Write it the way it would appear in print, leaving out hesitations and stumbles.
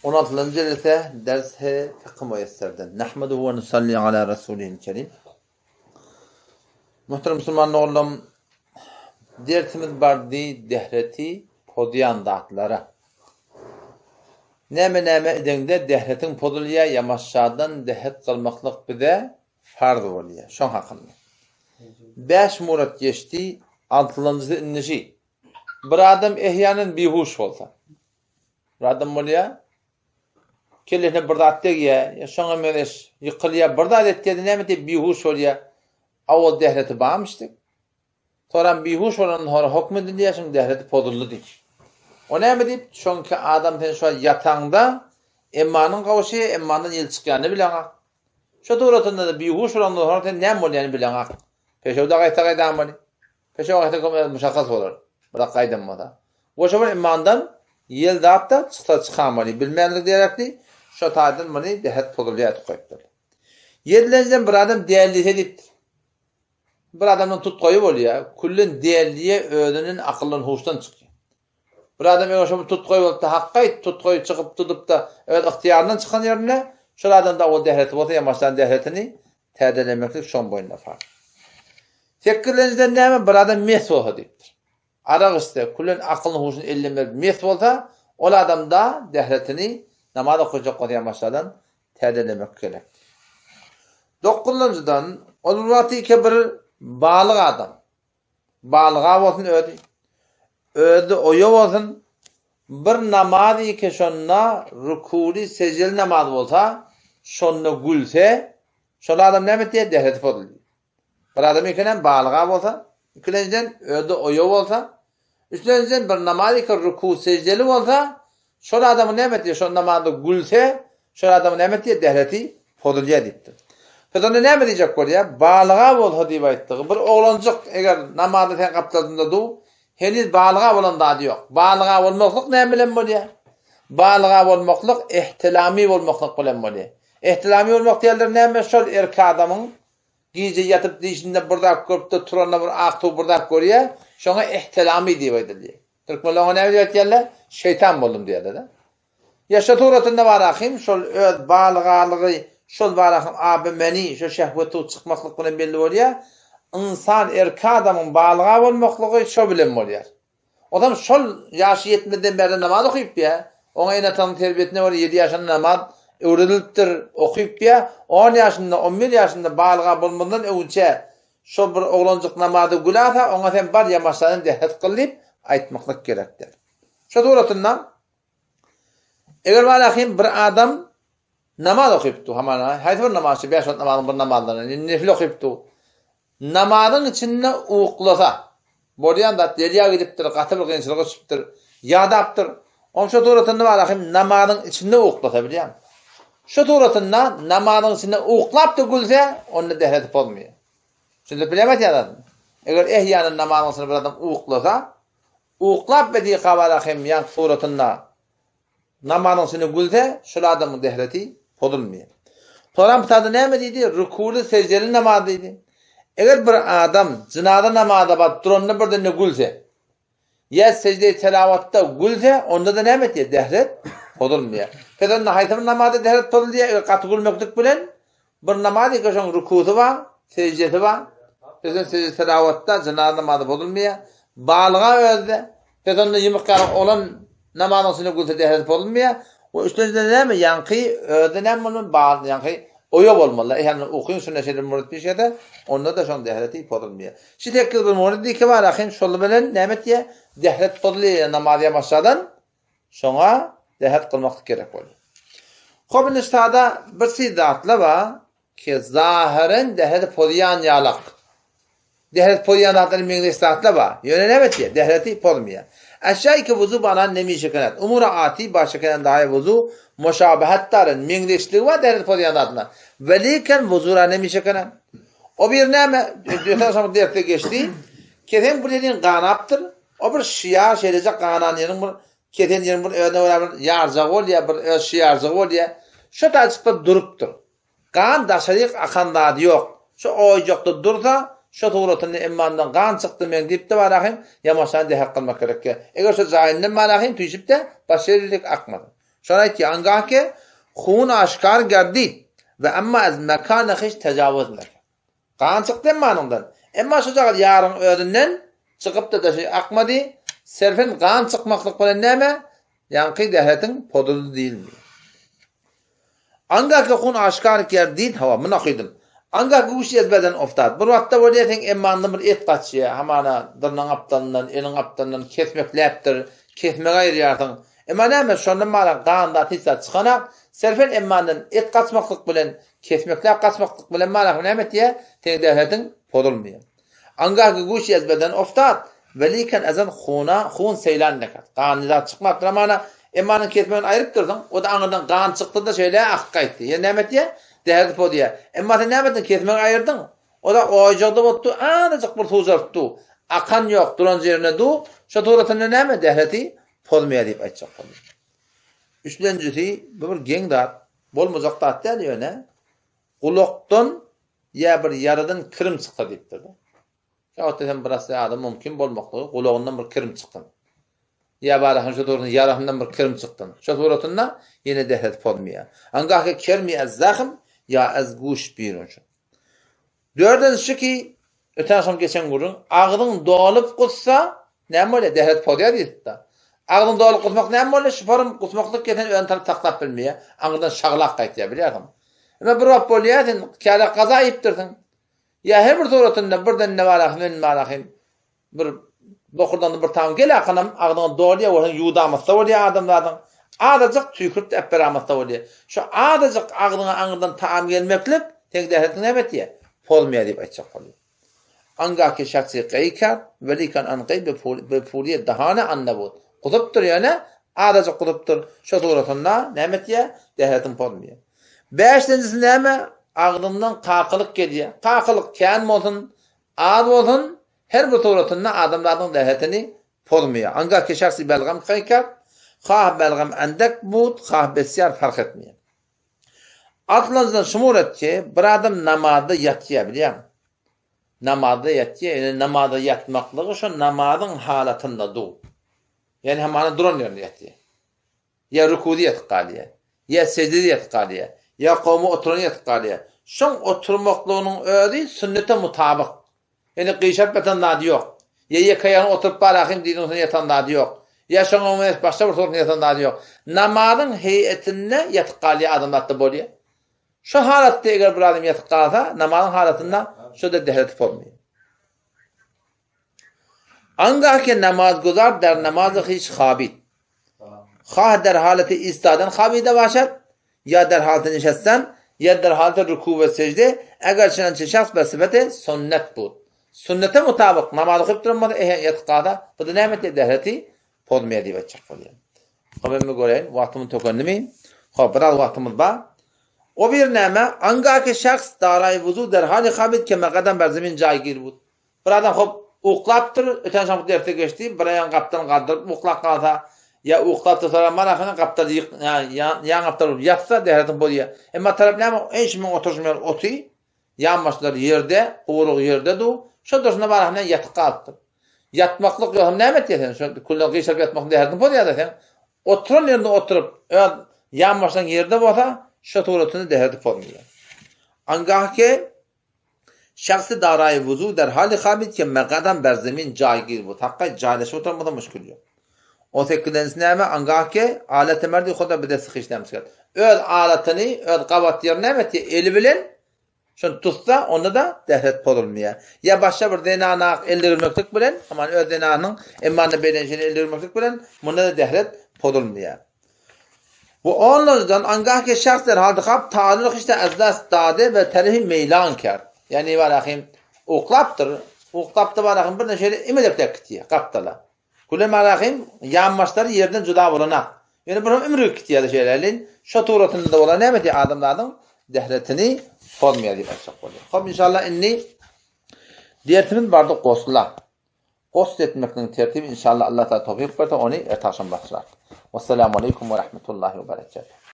16. ise ders-i fıkh müyesserden. Nahmeduhu ve nusalli ala Resulihil kerim. Muhterem Müslüman oğlum, dersimiz bardı dehreti podiyan dağıtlara. Neme edende dehretin poduluya yamaşşadan dehet kılmaklık bize farz oluyor. Şon hakkında. 5 murat geçti, 6. inişi. Bir adam ehyanın bihuş olsa. Bir adam oluyor. Kellehine bir da ya şoňa meres ýykylýar bir da etdi näme bihuş bolýar. Awal dehreti bağmışdyk. Sonra bihuş bolan hor hukm edilýär, şoň dehreti poduldy. O näme diýip? Şonki adam sen şu ýatağında emmanyň gawşy emmanyň ýyl çykýany bilen. Şu turatynda da bihuş bolan hor näme bolýany bilen. Peşewde gaýta boli. Peşew gaýta muşakas bolar. Birak gaýdanmada. O şoň emmandan ýyl dapda çykan boli. Bilmänlik diýerekdi. Şu taýdan meni dehet podulýar goýupdyr. Ýedilenjen bir adam diýerli edip. Bir adamyň tutgoýy bolýar. Kullun diýerliye özüniň akylyň huşdan çykýar. Bir adam eger şo tutgoýy bolsa hakka tutgoýy çykyp tutup da evet ihtiýaryndan çykan ýerine şol adam da o dehet bolsa ýamaşdan dehetini täzelemeklik şon boýunda far. Fikirlerinizden näme bir adam mes bolsa diýipdir. Aragysda kullun akylyň huşun ellemek mes bolsa ol adam da dehetini namaz okuyacak o ýamaşdan täzelemek gerek. 9-dan olmaty ki bir balyk adam. Balyga bolsun özi oýa bolsun bir namaz ki şonna rükûli secdeli namaz bolsa şonna gülse şol adam näme diýär dehet podulýar. Bir adam ikenen balyga bolsa, ikilenjen özi oýa bolsa, üçlenjen bir namaz ki rükû secdeli bolsa şol adamı näme diýär? Şol namazda gülse, şol adamı näme diýär? Dehreti podulýar diýipdir. Pedonda näme diýjek bolýar? Balyga bolsa diýip aýtdyk. Bir oglanjyk eger namazda sen gapdalynda du, heniz balyga bolan da ýok. Balyga bolmaklyk näme bilen bolýar? Balyga bolmaklyk ihtilami bolmaklyk bilen bolýar. Ihtilami bolmak diýerler näme? Şol erki adamyň gije ýatyp diýişinde birda köpde turanda bir akty birda görýär, şoňa ihtilami diýip aýdylýar. Türkmenler näme diýýärler? Şeytan boldum diýerler. Ýaşa turatynda barahim şol öz balygalygy, şol barahim abi meni şo şehweti çykmaklyk bilen belli bolýar. İnsan erki adamyň balyga bolmaklygy şo bilen bolýar. Adam şol ýaşy ýetmeden beri namaz okuyup ýa, oňa ene tan terbiyetine bar 7 ýaşynda namaz öwredilipdir, okuyup ýa, 10 ýaşynda, 11 ýaşynda balyga bolmadan öňçe şo bir oglanjyk namazy gülasa, oňa sen bar ýamaşdan dehet kılıp aýtmaklyk gerekdir. Şu turatyndan eger barahim bir adam namaz okuyupdy, hamana haýsy bir namazçy 5 wagt namazyň bir namazdan nefil okuyupdy. Namazyň içinde uklasa, bolýan da derýa gidipdir, gaty bir gynçylyga çypdyr, ýadapdyr. Oň şu turatynda barahim namazyň içinde uklasa bilýän. Şu turatynda namazyň içinde uklap da gülse, onda dehet bolmaýar. Şunda bilemet ýa-da. Eger ehýanyň namazyň içinde bir adam uklasa, uklap bedi qabarahim yan suratynda namazyn içinde gülse, şol adamyň dehreti podulmaýar. Toran taýda näme diýdi? Rükûly secdeli namaz diýdi. Eger bir adam jinaza namazyda bat duranda birden gülse, ýa secde tilawatda gülse, onda da näme diýdi? Dehret podulmaýar. Pedonda haýsy namazda dehret podulýar, gaty gülmeklik bilen bir namaz ýa-şoň rükûsy bar, secdesi bar. Bizden secde tilawatda jinaza namazy podulmaýar. Balyga özde pedonda ýymyk olan namazyň içinde gülse dehret bolmaýar. O üçlenjende näme? Ýanky özde näme bolan baly ýanky oýa bolmaly. Ýani okuýun şuna şeýle murat pişede, onda da şoň dehreti podulmaýar. Şeýle bir murat ki bar ahyn şol bilen näme diýär? Dehret podulýar namazya başladan şoňa dehet kılmaklyk gerek bolýar. Hop indi ştada bir sidatla bar ki zahiren dehet podýan ýalak. Dehret podýan adamyň meňde istatla bar. Ýöne näme diýär? Dehreti podulmaýar. Aşağı ki vuzu bana nemişe kanat. Umura ati başa kanan dahi vuzu müşabahattarın meňdeşligi var dehret podýan adamlar. Veliken vuzura nemişe kanan. O bir näme? Döýsen dertte geçdi. Keten bu dediň ganapdyr. O bir şiýa şeýleje ganan ýerin bir keten ýerin bir öňe bir ýarzak bolýar, bir şiýarzak bolýar. Şu taçypda durupdyr. Gan daşaryk akandady ýok. Şu oýjakda dursa şu turatynda emmandan gan çykdy men diýipdi barahim ýamaşan dehet kılmak gerek. Eger şu zaýyndan barahim tüýsipde başarýlyk akmady. شرایط ki angah ki khun aşkar geldi ve amma ez mekana hiç tecavüz eder. Kan çıktı emmanından. Emma şu zaman yarın öğünden çıkıp da şey akmadı. Serfen kan çıkmaklık bilen neme? Yankı devletin podulu değil mi? Angah ki khun aşkar geldi hava mınakıydın. Angah ki uş ezbeden oftat. Bir vakta voliyeten emmandan bir et kaçıya. Hamana dırnan aptalından, elin aptalından kesmek leptir. Kesmek ayır yartın. Emma neme şondan mala qanda tisa çıkanak serfen emmandan et kaçmaklık bilen kesmekler kaçmaklık bilen mala neme diye tek devletin podulmuyor. Angah ki uş ezbeden oftat. Veliken azan khun seylan nekat. Qanida çıkmaktır amana emmanın kesmeğini ayırıp durdun. O da anıdan qan çıktı da şöyle akka etti. Ya neme diye devlet podiya. Emma sen neme diye kesmeğini ayırdın. O da oyacakta bottu. Anacık bir tuzarttı. Akan yok duran yerine du. Şu tuğratını neme devleti podmaya deyip aytacak boldy. Üçüncüsü bir gengdar bolmazak da diyor ne? Kuloktan ya bir yaradan kirim çıktı deyipdir. Ya otadan biraz adam mümkün bolmaklığı kulağından bir kirim çıktı. Ya barahın şu doğrunun yarahından bir kirim çıktı. Şu tuğratında yine devlet podmaya. Angah ki kirmi az zakhim ya az guş birun. Dördüncüsü ki öten akşam geçen gurun ağzın dolup kutsa ne böyle devlet podya deyip de. Ağzın dolup kutmak ne böyle şifarım kutmaklık geten ön taraf taklap bilmeye. Ağzından şağlak kayıtıyor biliyorsun. Ama bir vap boliyadın kâle kaza iptirdin. Ya her bir tuğratında birden ne varahim bir bokurdan bir tam gel akınam ağzından doluya olan yudaması oluyor adamlardan. Adacık tüykürt epperamasta oluyor. Şu adacık ağzından taam gelmeklik tek devletin evet diye. Polmaya deyip aytacak oluyor. Angah ki şahsi qaykar velikan anqay be fuliye dahane annabut. Qutuptur yani adacık qutuptur. Şu tuğratında nemet diye devletin polmaya. Beşincisi neme? Ağzından qaqılık geliyor. Qaqılık kan olsun, ad olsun her bir tuğratında adamlardan devletini polmaya. Angah ki şahsi belgam qaykar Khah belgam endek bud, khah besyar fark etmiyor. Aklınızdan şumur et ki, bir adam namazda yatıyor biliyor musun? Namazda yatıyor, yani namazda yatmaklığı şu namazın halatında dur. Yani hemen duran yerine yatıyor. Ya rükûdi yatkaliye, ya secdede yatkaliye, ya kavmu oturan yatkaliye. Şun oturmaklığının öğreti sünnete mutabık. Yani kıyşat beten nadı yok. Ya yakayanı oturup bırakayım dediğin sonra yatan nadı yok. Yaşamamız başta bir sorun yatan nadı yok. Namazın heyetine yatkaliye adamlattı boluyor. Şu halatta eğer bir adam yatıp kalsa namazın halatında şu da devlet olmuyor. Angah ki namaz guzar der namazı hiç habit. Khah der haleti istadan habide başar. Ya der haleti nişesten ya der haleti rükû ve secde. Eğer şunançı şahs besifeti sünnet bu. Sünnete mutabık namazı kılıp durmadı yatıp kalsa bu da nemeti devleti olmuyor diye açık oluyor. Habemi göreyim. Vaktimin tokandımı. Biraz vaktimiz var. O bir neme angah ki şahs daray vuzu der hali habit ki maqadan ber zemin jaygir bud. Bir adam hop uqlaptır öten şamut derte geçti. Bir ayağın kaptan qaldırıp uqlaq qalsa ya uqlaptır sonra marafını kaptan yan kaptan yatsa devletin boluyor. Ama taraf neme en şimdi oturuşmuyor otu yanmaşlar yerde uğruq yerde du. Şu doşuna marafına yatıp qaldı. Yatmaklık yok neme desen şu kullan qıyşap yatmak devletin boluyor da sen. Oturan yerinde oturup yanmaşlan yerde bolsa şu tuğratını devlet olmuyor. Angah ki şahsı daray vuzu der hali habit ki maqadan ber zemin jaygir bu. Hakka jaylaşıp oturmada müşkül yok. O tekkidenisi neme angah ki aleti merdi xuda bir de sıkışlamış. Öz aletini, öz qavat yerine emeti eli bilen şunu tutsa onu da devlet olmuyor. Ya başka bir denana eldirmeklik bilen ama öz denanın emmanı belenşini eldirmeklik bilen buna da devlet olmuyor. Bu onlardan angah ki şahslar halde kap ta'alluq işte azdas dade ve terhi meylan kar. Yani varahim uqlaptır. Uqlaptı varahim bir neşeli imedekler kitiye kaptala. Kulem varahim yanmaşları yerden juda bolana. Yani buram imrük kitiye de şeylerlin şu tuğratında olan nemeti adamlardan devletini olmaya deyip açık oluyor. Hop inşallah inni diyetimin barda qosla. Qost etmekinin tertibi inşallah Allah Teala tevfik verse onu ertaşan başlar. Vesselamu aleyküm ve rahmetullahi ve berekatuhu.